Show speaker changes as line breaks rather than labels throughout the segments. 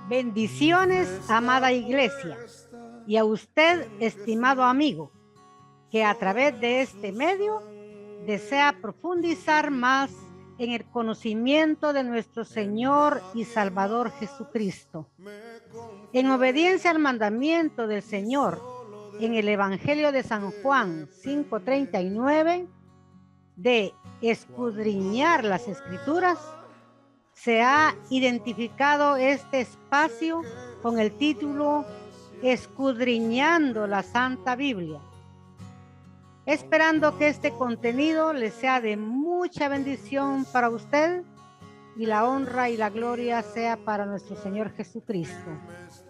Bendiciones, amada iglesia, y a usted, estimado amigo, que a través de este medio desea profundizar más en el conocimiento de nuestro Señor y Salvador Jesucristo. En obediencia al mandamiento del Señor en el Evangelio de San Juan 5:39, de escudriñar las Escrituras, se ha identificado este espacio con el título Escudriñando la Santa Biblia, esperando que este contenido le sea de mucha bendición para usted y la honra y la gloria sea para nuestro Señor Jesucristo.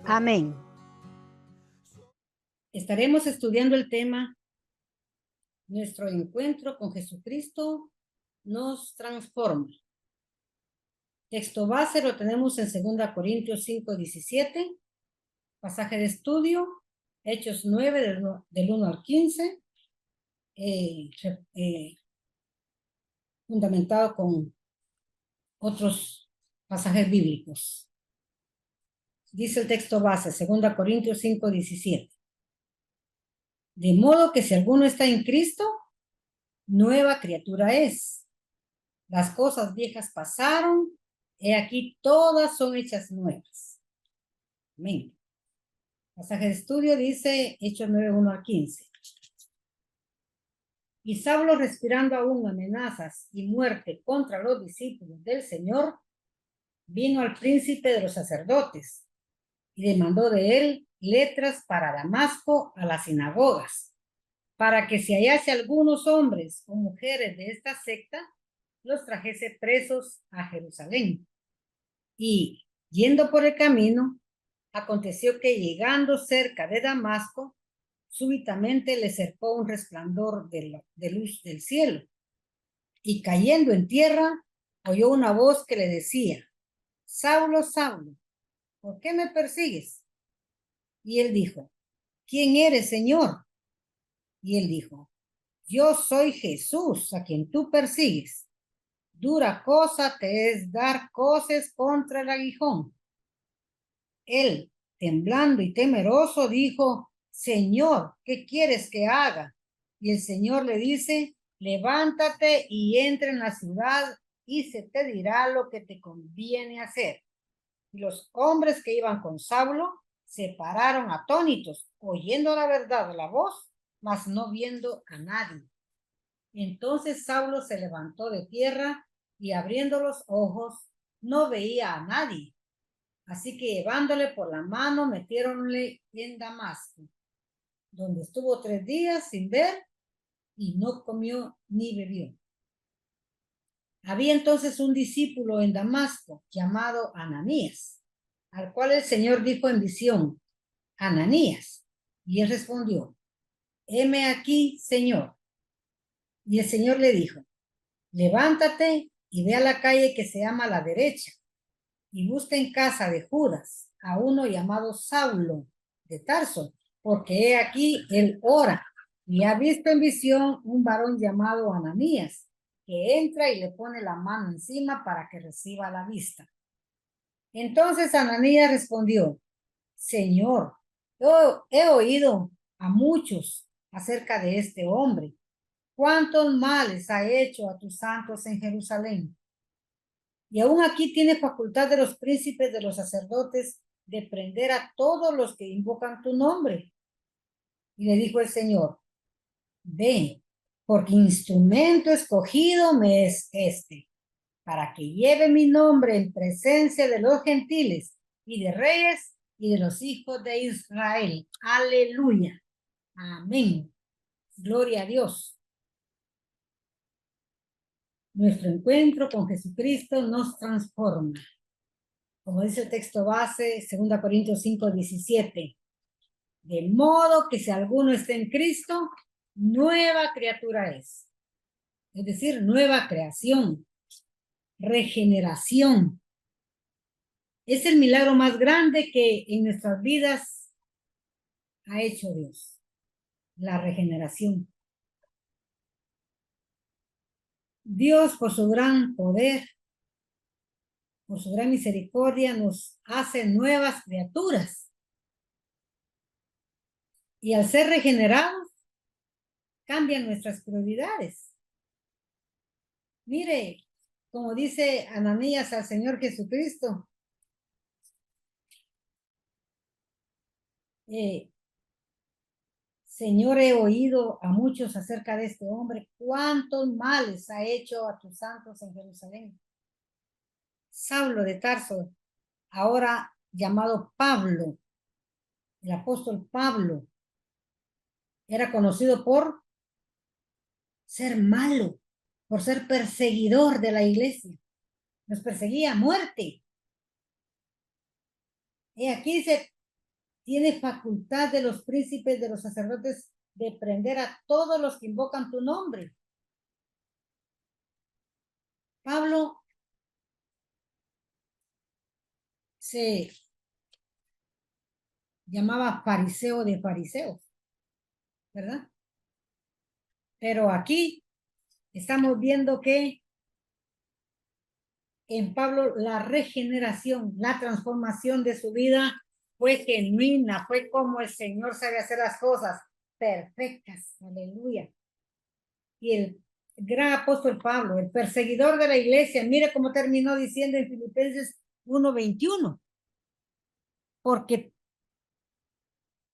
Amén. Estaremos estudiando el tema Nuestro encuentro con Jesucristo nos transforma. Texto base lo tenemos en 2 Corintios 5:17, pasaje de estudio, Hechos 9 del 1 al 15, fundamentado con otros pasajes bíblicos. Dice el texto base, 2 Corintios 5:17. De modo que si alguno está en Cristo, nueva criatura es. Las cosas viejas pasaron, he aquí todas son hechas nuevas. Amén. Pasaje de estudio dice Hechos 9, 1 al 15. Y Saulo, respirando aún amenazas y muerte contra los discípulos del Señor, vino al príncipe de los sacerdotes y demandó de él letras para Damasco a las sinagogas, para que si hallase algunos hombres o mujeres de esta secta, los trajese presos a Jerusalén. Y, yendo por el camino, aconteció que llegando cerca de Damasco, súbitamente le cercó un resplandor de luz del cielo, y cayendo en tierra, oyó una voz que le decía: Saulo, Saulo, ¿por qué me persigues? Y él dijo: ¿Quién eres, Señor? Y él dijo: Yo soy Jesús, a quien tú persigues. Dura cosa te es dar coces contra el aguijón. Él, temblando y temeroso, dijo: Señor, ¿qué quieres que haga? Y el Señor le dice: levántate y entra en la ciudad y se te dirá lo que te conviene hacer. Y los hombres que iban con Saulo se pararon atónitos, oyendo la verdad de la voz, mas no viendo a nadie. Entonces Saulo se levantó de tierra y abriendo los ojos no veía a nadie. Así que llevándole por la mano, metiéronle en Damasco, donde estuvo 3 días sin ver y no comió ni bebió. Había entonces un discípulo en Damasco llamado Ananías, al cual el Señor dijo en visión: Ananías. Y él respondió: heme aquí, Señor. Y el Señor le dijo: levántate y ve a la calle que se llama La Derecha, y busca en casa de Judas a uno llamado Saulo de Tarso, porque he aquí él ora, y ha visto en visión un varón llamado Ananías, que entra y le pone la mano encima para que reciba la vista. Entonces Ananías respondió: Señor, he oído a muchos acerca de este hombre. ¿Cuántos males ha hecho a tus santos en Jerusalén? Y aún aquí tiene facultad de los príncipes de los sacerdotes de prender a todos los que invocan tu nombre. Y le dijo el Señor: ve, porque instrumento escogido me es este, para que lleve mi nombre en presencia de los gentiles y de reyes y de los hijos de Israel. Aleluya. Amén. Gloria a Dios. Nuestro encuentro con Jesucristo nos transforma. Como dice el texto base, 2 Corintios 5:17. De modo que si alguno está en Cristo, nueva criatura es. Es decir, nueva creación, regeneración. Es el milagro más grande que en nuestras vidas ha hecho Dios, la regeneración. Dios, por su gran poder, por su gran misericordia, nos hace nuevas criaturas. Y al ser regenerados, cambian nuestras prioridades. Mire, como dice Ananías al Señor Jesucristo, Señor, he oído a muchos acerca de este hombre, cuántos males ha hecho a tus santos en Jerusalén. Saulo de Tarso, ahora llamado Pablo, el apóstol Pablo, era conocido por ser malo, por ser perseguidor de la iglesia. Nos perseguía a muerte. Y aquí dice, tiene facultad de los príncipes, de los sacerdotes, de prender a todos los que invocan tu nombre. Pablo se llamaba fariseo de fariseos, ¿verdad? Pero aquí estamos viendo que en Pablo la regeneración, la transformación de su vida fue genuina, fue como el Señor sabe hacer las cosas perfectas, aleluya. Y el gran apóstol Pablo, el perseguidor de la iglesia, mire cómo terminó diciendo en Filipenses 1:21, porque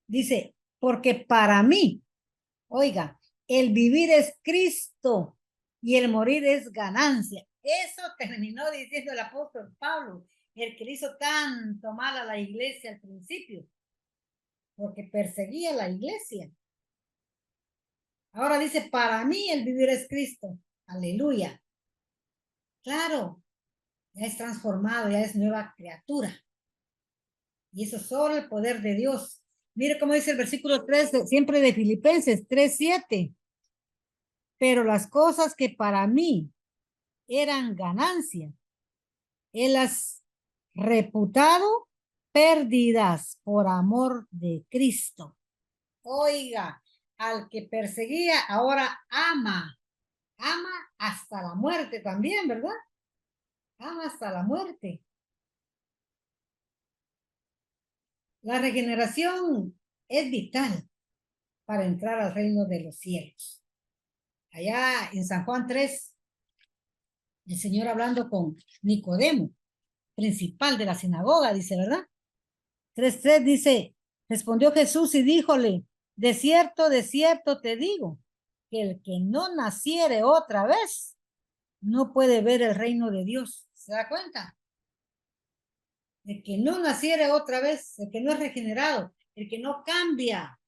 dice, porque para mí, oiga, el vivir es Cristo y el morir es ganancia. Eso terminó diciendo el apóstol Pablo, el que le hizo tanto mal a la iglesia al principio, porque perseguía a la iglesia. Ahora dice, para mí el vivir es Cristo. Aleluya. Claro, ya es transformado, ya es nueva criatura. Y eso es solo el poder de Dios. Mire cómo dice el versículo 3, siempre de Filipenses 3:7. Pero las cosas que para mí eran ganancia, él las reputado perdidas por amor de Cristo. Oiga, al que perseguía ahora ama hasta la muerte también, ¿verdad? Ama hasta la muerte. La regeneración es vital para entrar al reino de los cielos. Allá en San Juan 3, el Señor hablando con Nicodemo, principal de la sinagoga, dice, ¿verdad? 3:3 dice, respondió Jesús y díjole, de cierto te digo, que el que no naciere otra vez, no puede ver el reino de Dios. ¿Se da cuenta? El que no naciere otra vez, el que no es regenerado, el que no cambia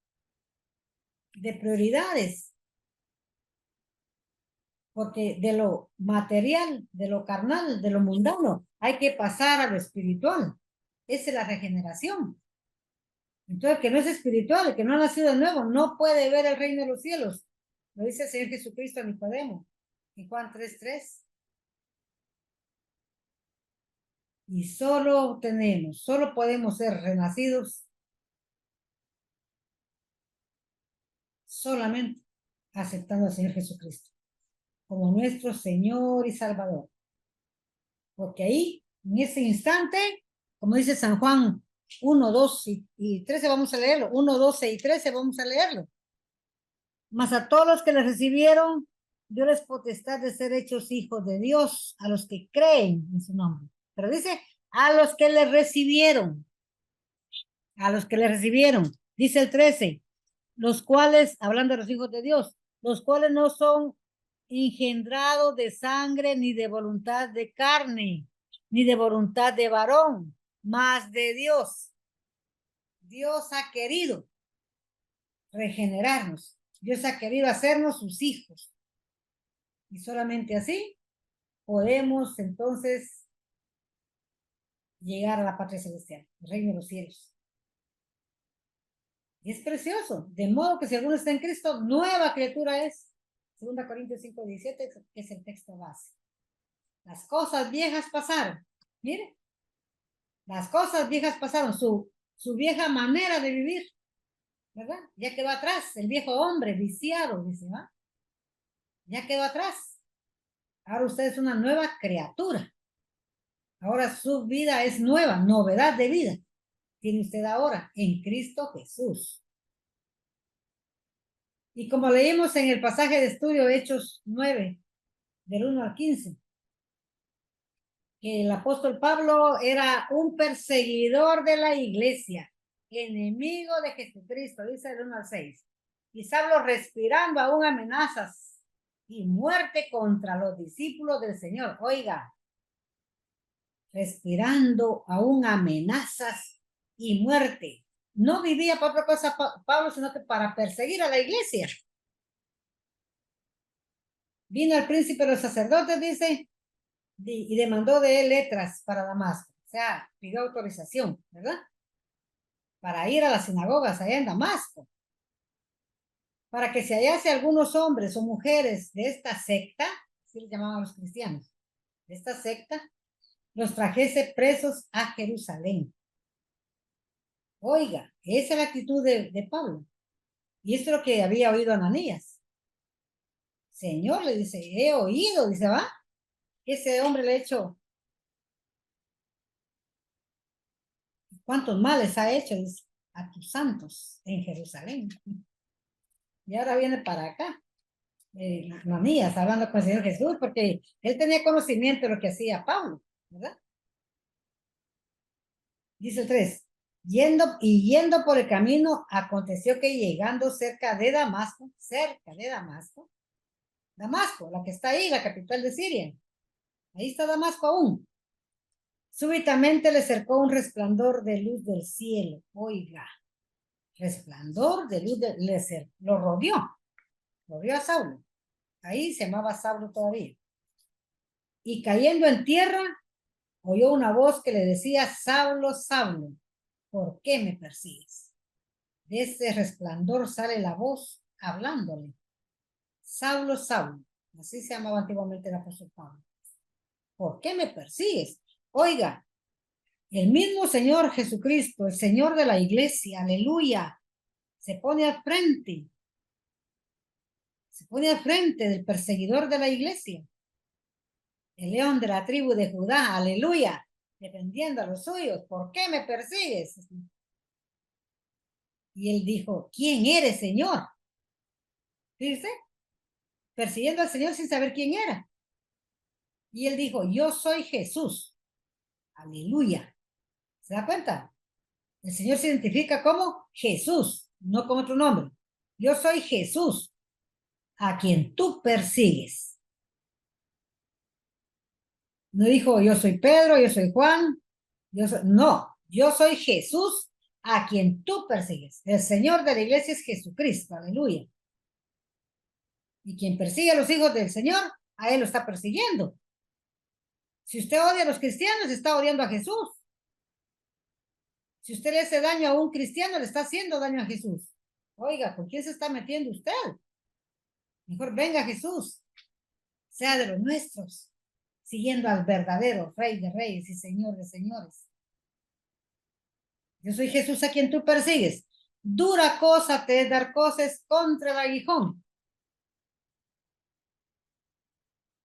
de prioridades, porque de lo material, de lo carnal, de lo mundano, hay que pasar a lo espiritual. Esa es la regeneración. Entonces, el que no es espiritual, el que no ha nacido de nuevo, no puede ver el reino de los cielos. Lo dice el Señor Jesucristo a Nicodemo, en Juan 3:3. Y solo podemos ser renacidos solamente aceptando al Señor Jesucristo como nuestro Señor y Salvador. Porque ahí, en ese instante, como dice San Juan 1, 2 y 13, vamos a leerlo. 1, 12 y 13, vamos a leerlo. Mas a todos los que le recibieron, dio les potestad de ser hechos hijos de Dios, a los que creen en su nombre. Pero dice, a los que le recibieron, dice el 13, los cuales, hablando de los hijos de Dios, los cuales no son engendrados de sangre, ni de voluntad de carne, ni de voluntad de varón, mas de Dios. Dios ha querido regenerarnos. Dios ha querido hacernos sus hijos. Y solamente así podemos entonces llegar a la patria celestial, el reino de los cielos. Y es precioso, de modo que si alguno está en Cristo, nueva criatura es. 2 Corintios 5:17 es el texto base. Las cosas viejas pasaron. Mire, las cosas viejas pasaron, su vieja manera de vivir, ¿verdad? Ya quedó atrás, el viejo hombre viciado, dice, ¿va? Ya quedó atrás. Ahora usted es una nueva criatura. Ahora su vida es nueva, novedad de vida. Tiene usted ahora en Cristo Jesús. Y como leímos en el pasaje de estudio Hechos 9, del 1 al 15, que el apóstol Pablo era un perseguidor de la iglesia, enemigo de Jesucristo, dice el 1 al 6. Y Pablo respirando aún amenazas y muerte contra los discípulos del Señor. Oiga, respirando aún amenazas y muerte. No vivía para otra cosa Pablo, sino que para perseguir a la iglesia. Vino el príncipe de los sacerdotes, dice, y demandó de él letras para Damasco. O sea, pidió autorización, ¿verdad? Para ir a las sinagogas allá en Damasco. Para que se hallase algunos hombres o mujeres de esta secta, así le llamaban a los cristianos, de esta secta, los trajese presos a Jerusalén. Oiga, esa es la actitud de Pablo. Y esto es lo que había oído Ananías. Señor, le dice, he oído, dice, va, que ese hombre le ha hecho, ¿cuántos males ha hecho? Dice, a tus santos en Jerusalén. Y ahora viene para acá. Ananías hablando con el Señor Jesús, porque él tenía conocimiento de lo que hacía Pablo, ¿verdad? Dice el 3, yendo por el camino, aconteció que llegando cerca de Damasco, Damasco, la que está ahí, la capital de Siria, ahí está Damasco aún. Súbitamente le cercó un resplandor de luz del cielo. Oiga, resplandor de luz lo rodeó a Saulo. Ahí se llamaba Saulo todavía. Y cayendo en tierra, oyó una voz que le decía, Saulo, Saulo, ¿por qué me persigues? De ese resplandor sale la voz hablándole. Saulo, Saulo, así se llamaba antiguamente el apóstol Pablo. ¿Por qué me persigues? Oiga, el mismo Señor Jesucristo, el Señor de la iglesia, aleluya, se pone al frente del perseguidor de la iglesia, el león de la tribu de Judá, aleluya, defendiendo a los suyos. ¿Por qué me persigues? Y él dijo, ¿quién eres, Señor? Dice, persiguiendo al Señor sin saber quién era. Y él dijo, yo soy Jesús, aleluya. ¿Se da cuenta? El Señor se identifica como Jesús, no con otro nombre. Yo soy Jesús, a quien tú persigues. No dijo, yo soy Pedro, yo soy Juan, no, yo soy Jesús, a quien tú persigues. El Señor de la iglesia es Jesucristo, aleluya. Y quien persigue a los hijos del Señor, a él lo está persiguiendo. Si usted odia a los cristianos, está odiando a Jesús. Si usted le hace daño a un cristiano, le está haciendo daño a Jesús. Oiga, ¿por quién se está metiendo usted? Mejor venga Jesús, sea de los nuestros, siguiendo al verdadero Rey de Reyes y Señor de Señores. Yo soy Jesús a quien tú persigues. Dura cosa te es dar cosas contra el aguijón.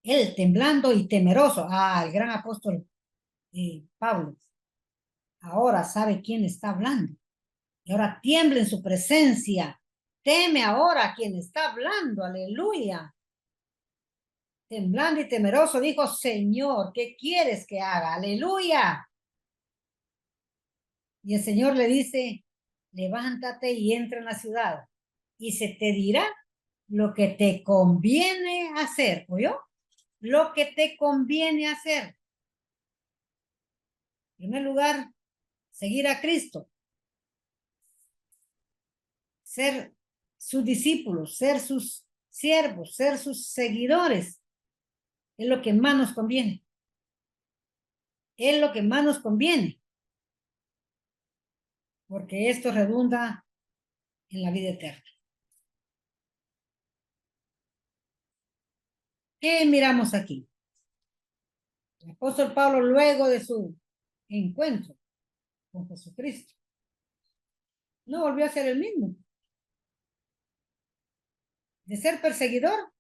Él temblando y temeroso. El gran apóstol Pablo. Ahora sabe quién está hablando. Y ahora tiembla en su presencia. Teme ahora a quien está hablando. Aleluya. Temblando y temeroso dijo, Señor, ¿qué quieres que haga? Aleluya. Y el Señor le dice, levántate y entra en la ciudad y se te dirá lo que te conviene hacer, ¿oyó? Lo que te conviene hacer. En primer lugar, seguir a Cristo, ser sus discípulos, ser sus siervos, ser sus seguidores, es lo que más nos conviene. Es lo que más nos conviene, porque esto redunda en la vida eterna. ¿Qué miramos aquí? El apóstol Pablo, luego de su encuentro con Jesucristo, no volvió a ser el mismo. De ser perseguidor,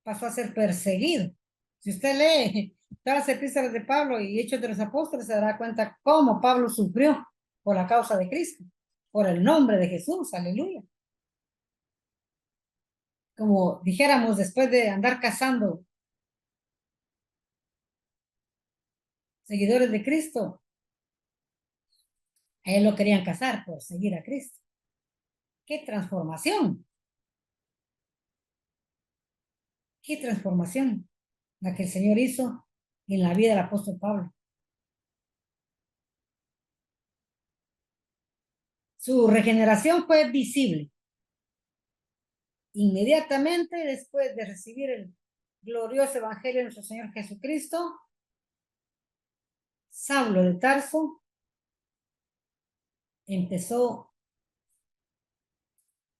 pasó a ser perseguido. Si usted lee todas las epístolas de Pablo y Hechos de los Apóstoles, se dará cuenta cómo Pablo sufrió por la causa de Cristo, por el nombre de Jesús, aleluya. Como dijéramos, después de andar cazando seguidores de Cristo, a él lo querían cazar por seguir a Cristo. ¡Qué transformación! ¡Qué transformación la que el Señor hizo en la vida del apóstol Pablo! Su regeneración fue visible. Inmediatamente después de recibir el glorioso evangelio de nuestro Señor Jesucristo, Saulo de Tarso empezó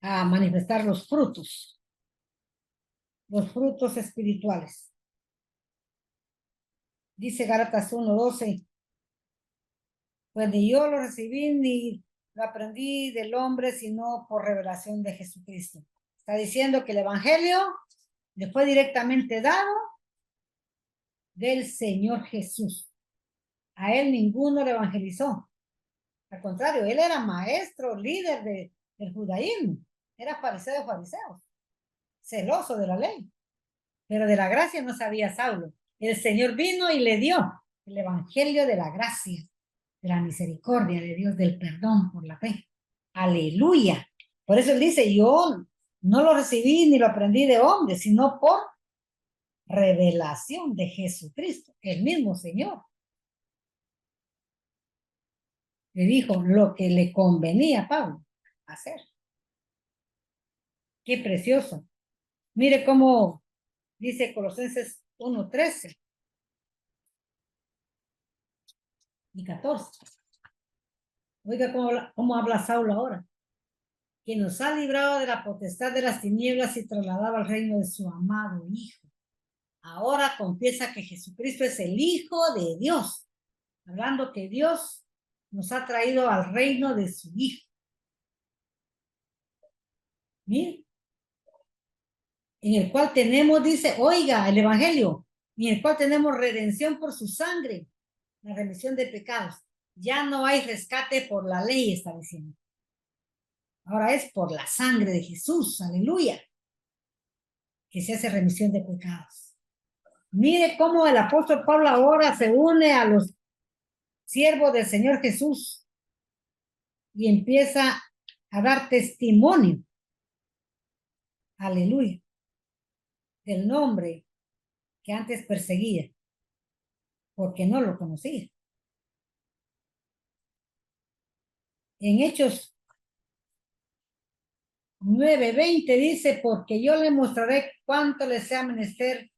a manifestar los frutos espirituales. Dice Gálatas 1:12, pues ni yo lo recibí ni lo aprendí del hombre, sino por revelación de Jesucristo. Está diciendo que el evangelio le fue directamente dado del Señor Jesús. A él ninguno le evangelizó. Al contrario, él era maestro, líder del judaísmo. Era fariseo de fariseos, celoso de la ley. Pero de la gracia no sabía Saulo. El Señor vino y le dio el evangelio de la gracia, de la misericordia de Dios, del perdón por la fe. Aleluya. Por eso él dice, yo no lo recibí ni lo aprendí de hombre, sino por revelación de Jesucristo, el mismo Señor. Le dijo lo que le convenía a Pablo hacer. Qué precioso. Mire cómo dice Colosenses 1:13 y 14. Oiga cómo habla Saulo ahora. Que nos ha librado de la potestad de las tinieblas y trasladado al reino de su amado Hijo. Ahora confiesa que Jesucristo es el Hijo de Dios. Hablando que Dios nos ha traído al reino de su Hijo. Mire. En el cual tenemos, dice, oiga, el Evangelio, en el cual tenemos redención por su sangre, la remisión de pecados. Ya no hay rescate por la ley, está diciendo. Ahora es por la sangre de Jesús, aleluya, que se hace remisión de pecados. Mire cómo el apóstol Pablo ahora se une a los siervos del Señor Jesús y empieza a dar testimonio, aleluya, del nombre que antes perseguía, porque no lo conocía. En Hechos 9:20 dice, porque yo le mostraré cuánto le sea menester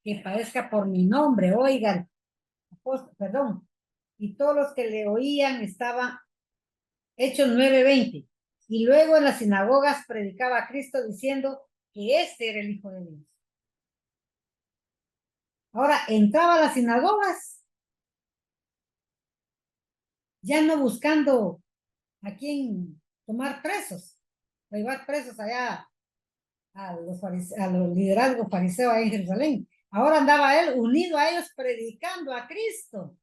que padezca por mi nombre. Oigan, perdón, y todos los que le oían estaban, Hechos 9:20. Y luego en las sinagogas predicaba a Cristo diciendo que este era el Hijo de Dios. Ahora entraba a las sinagogas, ya no buscando a quién tomar presos, o llevar presos allá a los liderazgos fariseos ahí en Jerusalén. Ahora andaba él unido a ellos predicando a Cristo,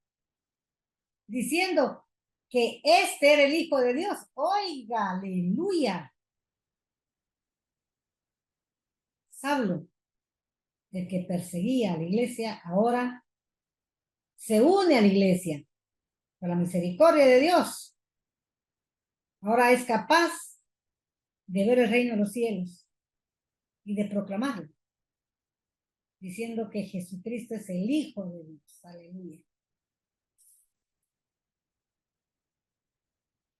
diciendo que este era el Hijo de Dios. Oiga, aleluya. Saulo, el que perseguía a la iglesia, ahora se une a la iglesia por la misericordia de Dios. Ahora es capaz de ver el reino de los cielos y de proclamarlo, diciendo que Jesucristo es el Hijo de Dios. Aleluya.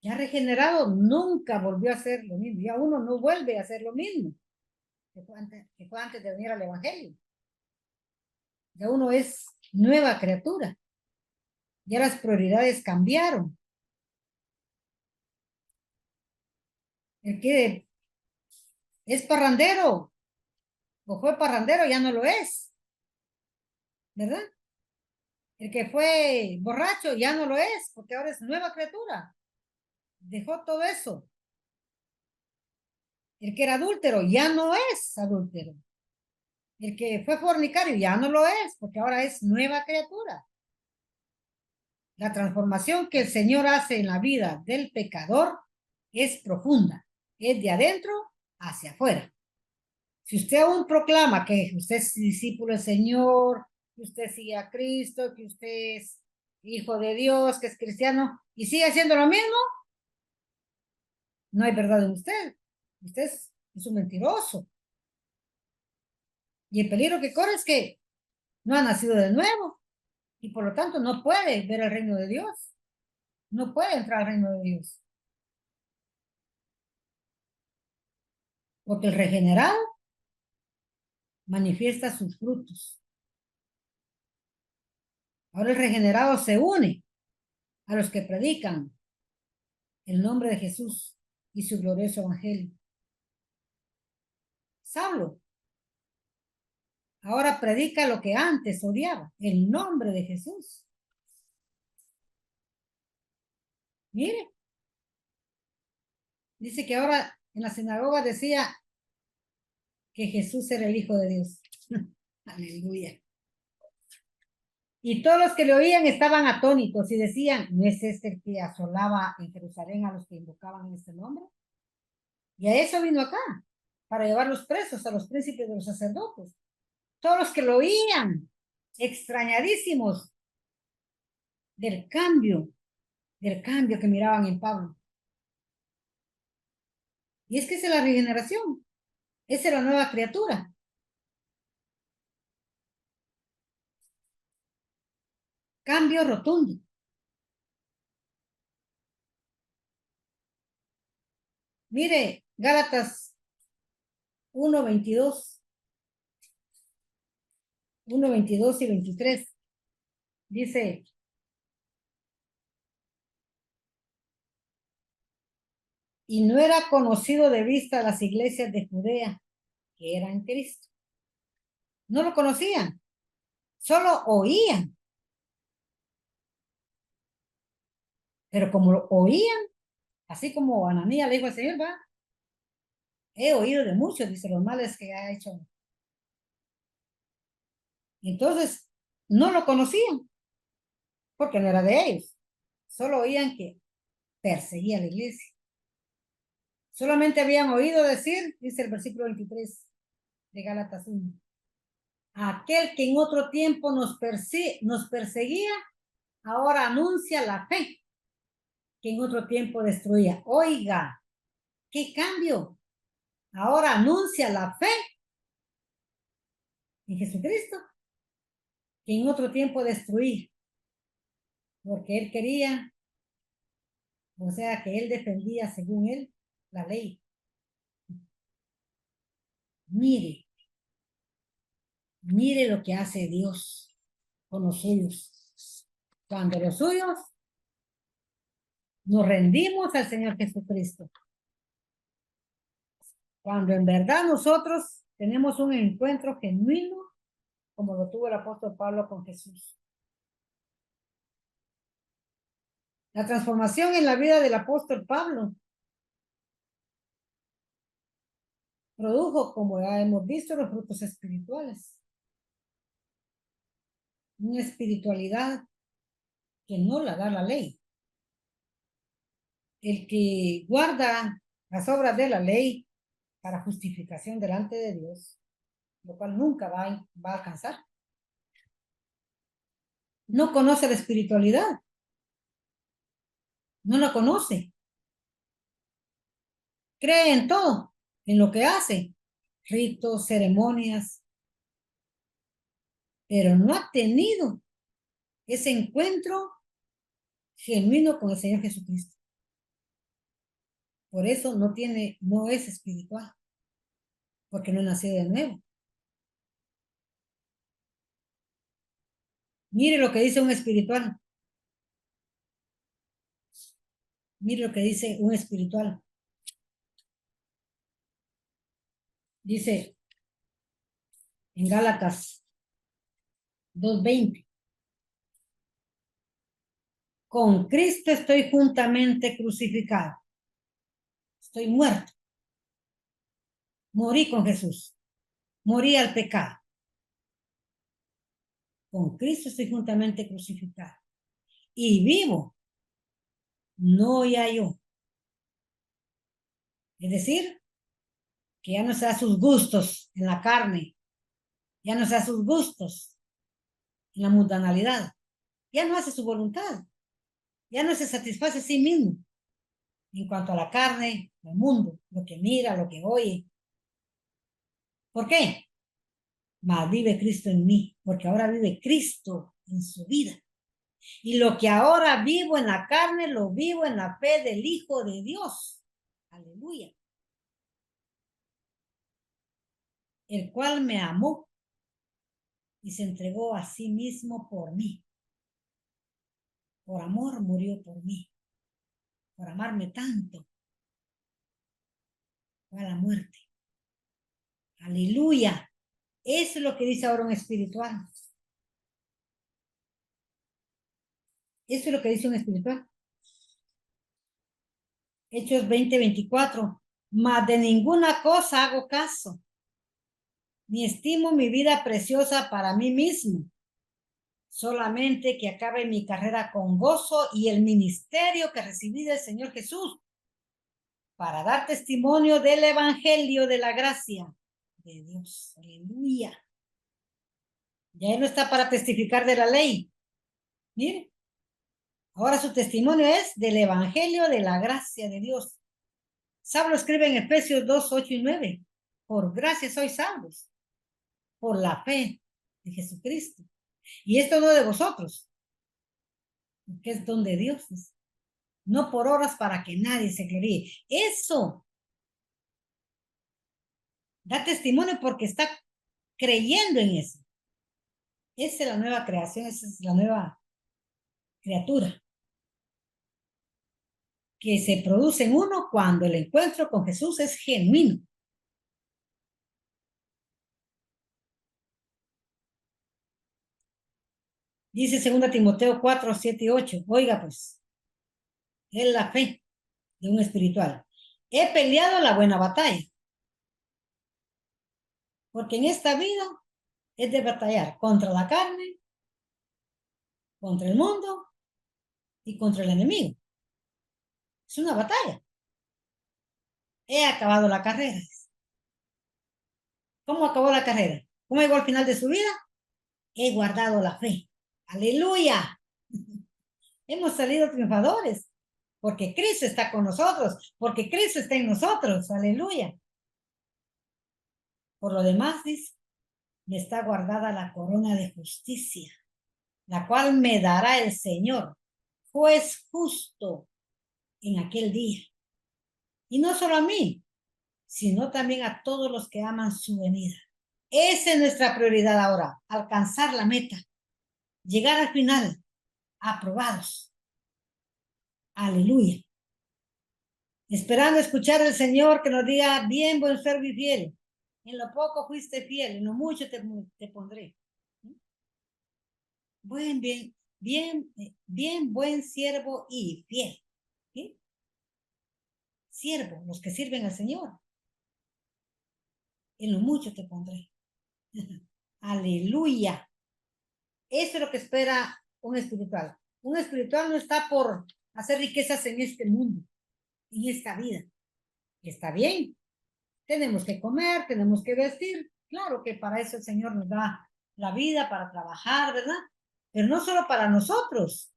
Ya regenerado, nunca volvió a hacer lo mismo. Ya uno no vuelve a hacer lo mismo que fue antes de venir al Evangelio. Ya uno es nueva criatura. Ya las prioridades cambiaron. El que es parrandero o fue parrandero ya no lo es, ¿verdad? El que fue borracho ya no lo es, porque ahora es nueva criatura. Dejó todo eso. El que era adúltero ya no es adúltero. El que fue fornicario ya no lo es, porque ahora es nueva criatura. La transformación que el Señor hace en la vida del pecador es profunda, es de adentro hacia afuera. Si usted aún proclama que usted es discípulo del Señor, que usted sigue a Cristo, que usted es hijo de Dios, que es cristiano, y sigue haciendo lo mismo, no hay verdad en usted. Usted es un mentiroso. Y el peligro que corre es que no ha nacido de nuevo y por lo tanto no puede ver el reino de Dios. No puede entrar al reino de Dios. Porque el regenerado manifiesta sus frutos. Ahora el regenerado se une a los que predican el nombre de Jesús y su glorioso evangelio. Saulo ahora predica lo que antes odiaba, el nombre de Jesús. Mire, dice que ahora en la sinagoga decía que Jesús era el Hijo de Dios. Aleluya. Y todos los que le oían estaban atónitos y decían, ¿no es este el que asolaba en Jerusalén a los que invocaban en este nombre? Y a eso vino acá, para llevarlos presos a los príncipes de los sacerdotes. Todos los que lo oían, extrañadísimos del cambio que miraban en Pablo. Y es que esa es la regeneración, esa es la nueva criatura. Cambio rotundo. Mire, Gálatas 1:22, 1:22 y 23. Dice, y no era conocido de vista las iglesias de Judea que eran Cristo. No lo conocían, solo oían. Pero como lo oían, así como Ananías le dijo al Señor, va, he oído de muchos, dice, los males que ha hecho. Entonces, no lo conocían, porque no era de ellos. Solo oían que perseguía a la iglesia. Solamente habían oído decir, dice el versículo 23 de Gálatas 1, aquel que en otro tiempo nos perseguía, ahora anuncia la fe que en otro tiempo destruía. Oiga, qué cambio. Ahora anuncia la fe en Jesucristo que en otro tiempo destruía. Porque él quería, o sea, que él defendía, según él, la ley. Mire, mire lo que hace Dios con los suyos. Cuando los suyos nos rendimos al Señor Jesucristo. Cuando en verdad nosotros tenemos un encuentro genuino, como lo tuvo el apóstol Pablo con Jesús. La transformación en la vida del apóstol Pablo produjo, como ya hemos visto, los frutos espirituales. Una espiritualidad que no la da la ley. El que guarda las obras de la ley para justificación delante de Dios, lo cual nunca va a alcanzar. No conoce la espiritualidad. No la conoce. Cree en todo, en lo que hace, ritos, ceremonias, pero no ha tenido ese encuentro genuino con el Señor Jesucristo. Por eso no es espiritual, porque no nació de nuevo. Mire lo que dice un espiritual. Mire lo que dice un espiritual. Dice en Gálatas 2:20. Con Cristo estoy juntamente crucificado. Estoy muerto. Morí con Jesús. Morí al pecado. Con Cristo estoy juntamente crucificado. Y vivo, no ya yo. Es decir, que ya no sea sus gustos en la carne, ya no sea sus gustos en la mundanalidad, ya no hace su voluntad, ya no se satisface a sí mismo en cuanto a la carne, al mundo, lo que mira, lo que oye. ¿Por qué? Mas vive Cristo en mí, porque ahora vive Cristo en su vida. Y lo que ahora vivo en la carne, lo vivo en la fe del Hijo de Dios. Aleluya. El cual me amó y se entregó a sí mismo por mí. Por amor murió por mí. Por amarme tanto. Fue a la muerte. Aleluya. Eso es lo que dice ahora un espiritual. Eso es lo que dice un espiritual. Hechos 20:24. Mas de ninguna cosa hago caso, ni estimo mi vida preciosa para mí mismo, solamente que acabe mi carrera con gozo y el ministerio que recibí del Señor Jesús para dar testimonio del evangelio de la gracia de Dios. Aleluya. Ya él no está para testificar de la ley. Mire, ahora su testimonio es del evangelio de la gracia de Dios. Pablo escribe en Efesios 2:8 y 9. Por gracia sois salvos, por la fe de Jesucristo. Y esto no de vosotros, que es don de Dios, no por obras para que nadie se gloríe. Eso da testimonio porque está creyendo en eso. Esa es la nueva creación, esa es la nueva criatura que se produce en uno cuando el encuentro con Jesús es genuino. Dice 2 Timoteo 4:7 y 8. Oiga, pues, es la fe de un espiritual. He peleado la buena batalla, porque en esta vida es de batallar contra la carne, contra el mundo y contra el enemigo. Es una batalla. He acabado la carrera. ¿Cómo acabó la carrera? ¿Cómo llegó al final de su vida? He guardado la fe. Aleluya. Hemos salido triunfadores porque Cristo está con nosotros, porque Cristo está en nosotros. Aleluya. Por lo demás, dice, me está guardada la corona de justicia, la cual me dará el Señor, juez justo, en aquel día. Y no solo a mí, sino también a todos los que aman su venida. Esa es nuestra prioridad ahora, alcanzar la meta, llegar al final, aprobados. Aleluya. Esperando escuchar al Señor que nos diga, bien, buen servo y fiel. En lo poco fuiste fiel, en lo mucho te pondré. Bien, buen siervo y fiel. ¿Sí? Siervo, los que sirven al Señor. En lo mucho te pondré. Aleluya. Eso es lo que espera un espiritual. Un espiritual no está por hacer riquezas en este mundo, en esta vida. Está bien. Tenemos que comer, tenemos que vestir. Claro que para eso el Señor nos da la vida, para trabajar, ¿verdad? Pero no solo para nosotros,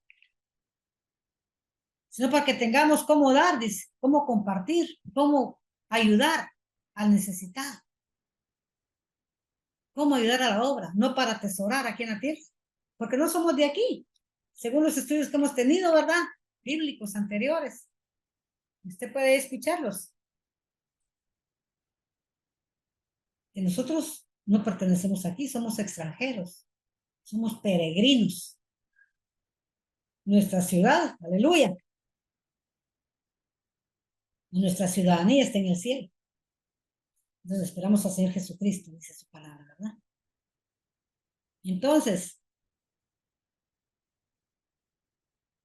sino para que tengamos cómo dar, cómo compartir, cómo ayudar al necesitado, cómo ayudar a la obra, no para atesorar aquí en la tierra, porque no somos de aquí, según los estudios que hemos tenido, ¿verdad? Bíblicos anteriores. Usted puede escucharlos. Que nosotros no pertenecemos aquí, somos extranjeros, somos peregrinos. Nuestra ciudad, aleluya, nuestra ciudadanía está en el cielo. Entonces esperamos al Señor Jesucristo, dice su palabra, ¿verdad? Entonces,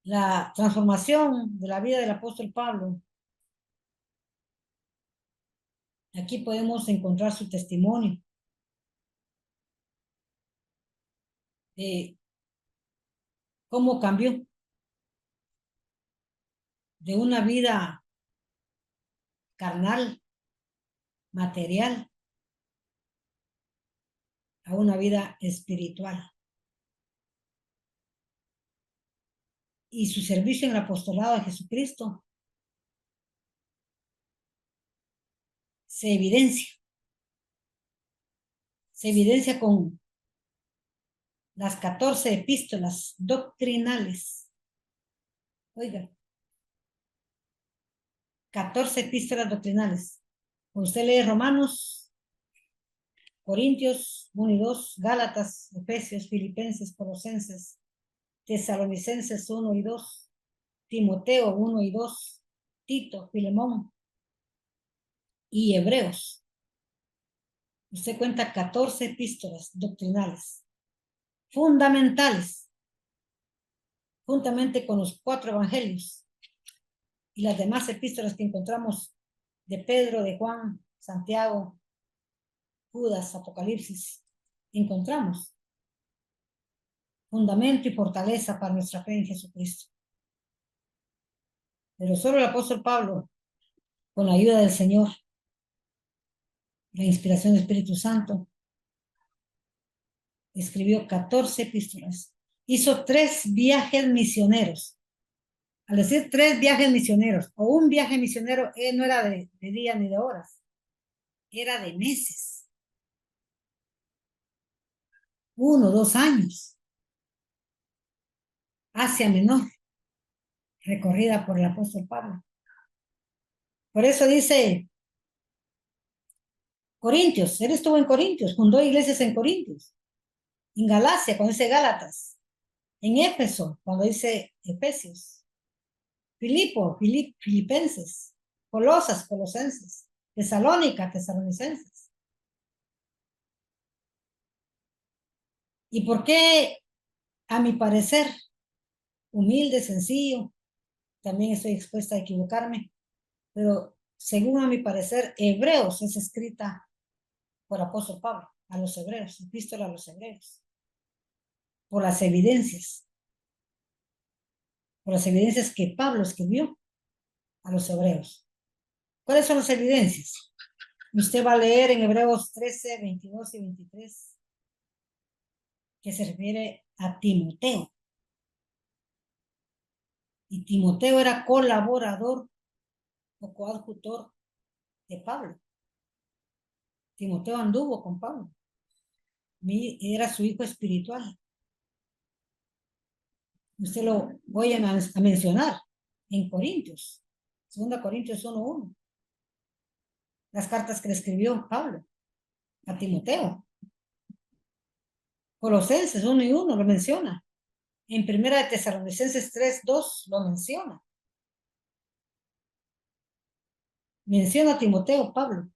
la transformación de la vida del apóstol Pablo, aquí podemos encontrar su testimonio. cómo cambió de una vida carnal, material, a una vida espiritual. Y su servicio en el apostolado de Jesucristo se evidencia con las 14 epístolas doctrinales. Oiga, 14 epístolas doctrinales. Usted lee Romanos, Corintios 1 y 2, Gálatas, Efesios, Filipenses, Colosenses, Tesalonicenses 1 y 2, Timoteo 1 y 2, Tito, Filemón y Hebreos. Usted cuenta 14 epístolas doctrinales fundamentales, juntamente con los 4 evangelios y las demás epístolas que encontramos de Pedro, de Juan, Santiago, Judas, Apocalipsis. Encontramos fundamento y fortaleza para nuestra fe en Jesucristo. Pero solo el apóstol Pablo, con la ayuda del Señor, la inspiración del Espíritu Santo, escribió 14 epístolas. Hizo 3 viajes misioneros. Al decir 3 viajes misioneros, o un viaje misionero, no era de días ni de horas, era de meses. 1, 2 años. Asia Menor, recorrida por el apóstol Pablo. Por eso dice Corintios, él estuvo en Corintios, fundó iglesias en Corintios, en Galacia, cuando dice Gálatas, en Éfeso, cuando dice Efesios, Filipenses, Colosas, Colosenses, Tesalónica, Tesalonicenses. ¿Y por qué, a mi parecer, humilde, sencillo, también estoy expuesta a equivocarme, pero según a mi parecer, Hebreos es escrita por apóstol Pablo a los hebreos, epístola a los hebreos, por las evidencias que Pablo escribió a los hebreos. ¿Cuáles son las evidencias? Usted va a leer en Hebreos 13, 22 y 23, que se refiere a Timoteo. Y Timoteo era colaborador o coadjutor de Pablo. Timoteo anduvo con Pablo. Era su hijo espiritual. Usted lo voy a mencionar en Corintios, 2 Corintios 1:1. Las cartas que le escribió Pablo a Timoteo. Colosenses 1 y 1 lo menciona. En Primera de Tesalonicenses 3:2 lo menciona. Menciona a Timoteo, Pablo.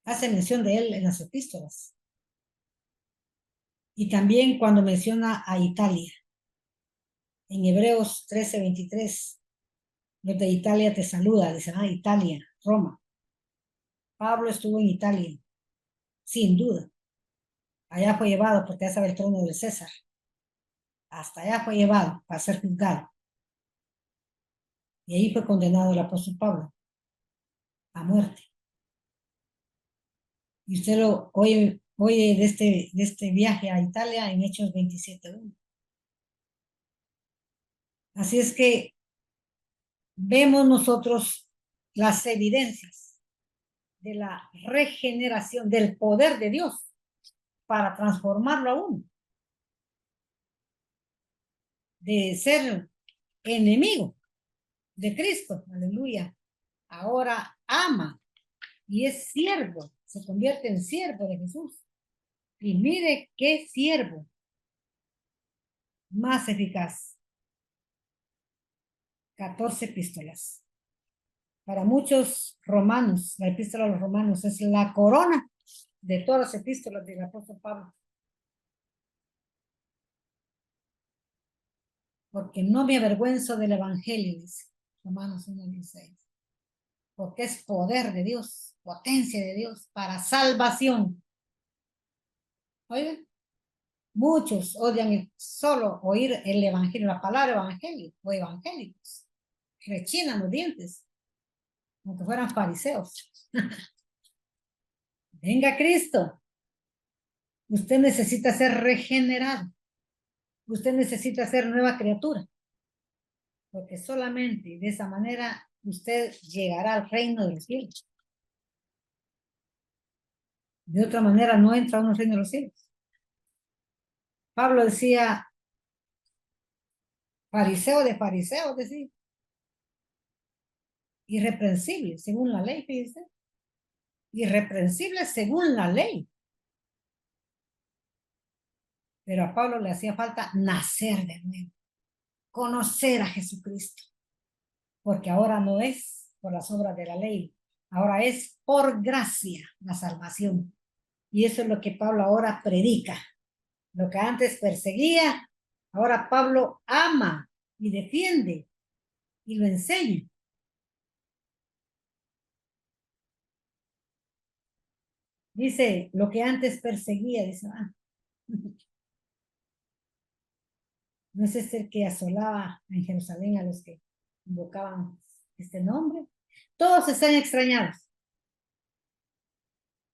Hace mención de él en las epístolas. Y también cuando menciona a Italia. En Hebreos 13:23. Los de Italia te saluda. Dicen, Italia, Roma. Pablo estuvo en Italia. Sin duda. Allá fue llevado porque ya sabe el trono de César. Hasta allá fue llevado para ser juzgado. Y ahí fue condenado el apóstol Pablo a muerte. Y usted lo oye de este viaje a Italia en Hechos 27:1. Así es que vemos nosotros las evidencias de la regeneración, del poder de Dios para transformarlo a uno. De ser enemigo de Cristo, aleluya. Ahora ama y es siervo, se convierte en siervo de Jesús. Y mire qué siervo más eficaz. 14 epístolas. Para muchos romanos, la epístola a los romanos es la corona de todas las epístolas del apóstol Pablo. Porque no me avergüenzo del evangelio, dice Romanos 1:16. Porque es poder de Dios, potencia de Dios para salvación. Oigan, Muchos odian solo oír el evangelio, la palabra evangelio o evangélicos. Rechinan los dientes, como que fueran fariseos. Venga Cristo. Usted necesita ser regenerado. Usted necesita ser nueva criatura. Porque solamente de esa manera usted llegará al reino de los cielos. De otra manera no entra uno al reino de los cielos. Pablo decía, fariseo de fariseos, decía. Irreprensible según la ley, fíjese. Irreprensible según la ley. Pero a Pablo le hacía falta nacer de nuevo, conocer a Jesucristo, porque ahora no es por las obras de la ley, ahora es por gracia la salvación. Y eso es lo que Pablo ahora predica. Lo que antes perseguía, ahora Pablo ama y defiende y lo enseña. Dice, lo que antes perseguía, dice, no es el que asolaba en Jerusalén a los que invocaban este nombre. Todos están extrañados.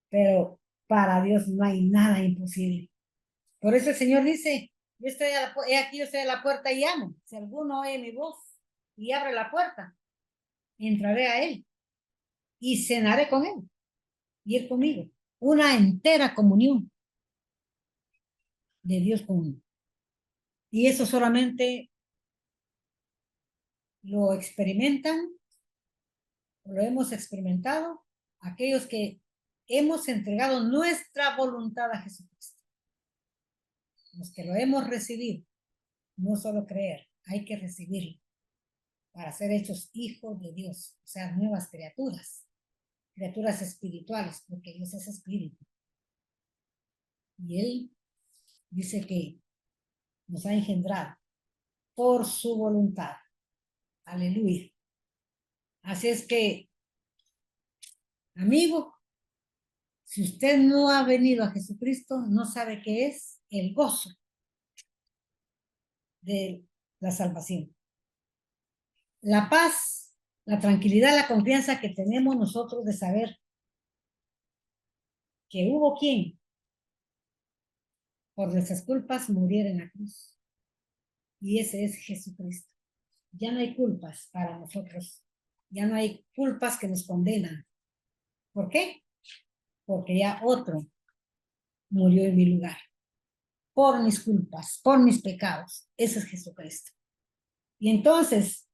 Pero para Dios no hay nada imposible. Por eso el Señor dice, yo estoy aquí yo estoy a la puerta y llamo. Si alguno oye mi voz y abre la puerta, entraré a él y cenaré con él y él conmigo. Una entera comunión de Dios con uno. Y eso solamente lo experimentan, lo hemos experimentado, aquellos que hemos entregado nuestra voluntad a Jesucristo. Los que lo hemos recibido, no solo creer, hay que recibirlo para ser hechos hijos de Dios, o sea, nuevas criaturas, criaturas espirituales, porque Dios es espíritu. Y Él dice que nos ha engendrado por su voluntad. Aleluya. Así es que, amigo, si usted no ha venido a Jesucristo, no sabe qué es el gozo de la salvación. La paz, la tranquilidad, la confianza que tenemos nosotros de saber que hubo quien por nuestras culpas muriera en la cruz. Y ese es Jesucristo. Ya no hay culpas para nosotros. Ya no hay culpas que nos condenan. ¿Por qué? Porque ya otro murió en mi lugar. Por mis culpas, por mis pecados. Ese es Jesucristo. Y entonces,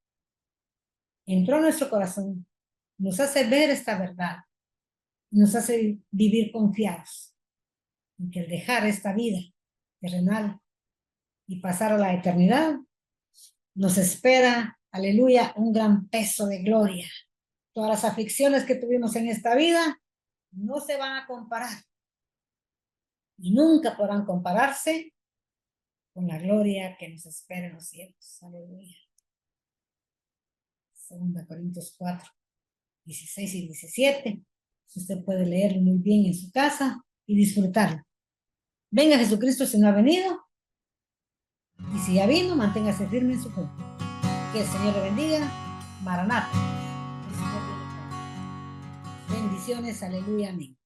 entró a nuestro corazón, nos hace ver esta verdad, nos hace vivir confiados en que el dejar esta vida terrenal y pasar a la eternidad, nos espera, aleluya, un gran peso de gloria. Todas las aflicciones que tuvimos en esta vida no se van a comparar y nunca podrán compararse con la gloria que nos espera en los cielos. Aleluya. 2 Corintios 4, 16 y 17. Usted puede leerlo muy bien en su casa y disfrutarlo. Venga Jesucristo si no ha venido. Y si ya vino, manténgase firme en su fe. Que el Señor le bendiga. Maranata. Bendiciones, aleluya, amén.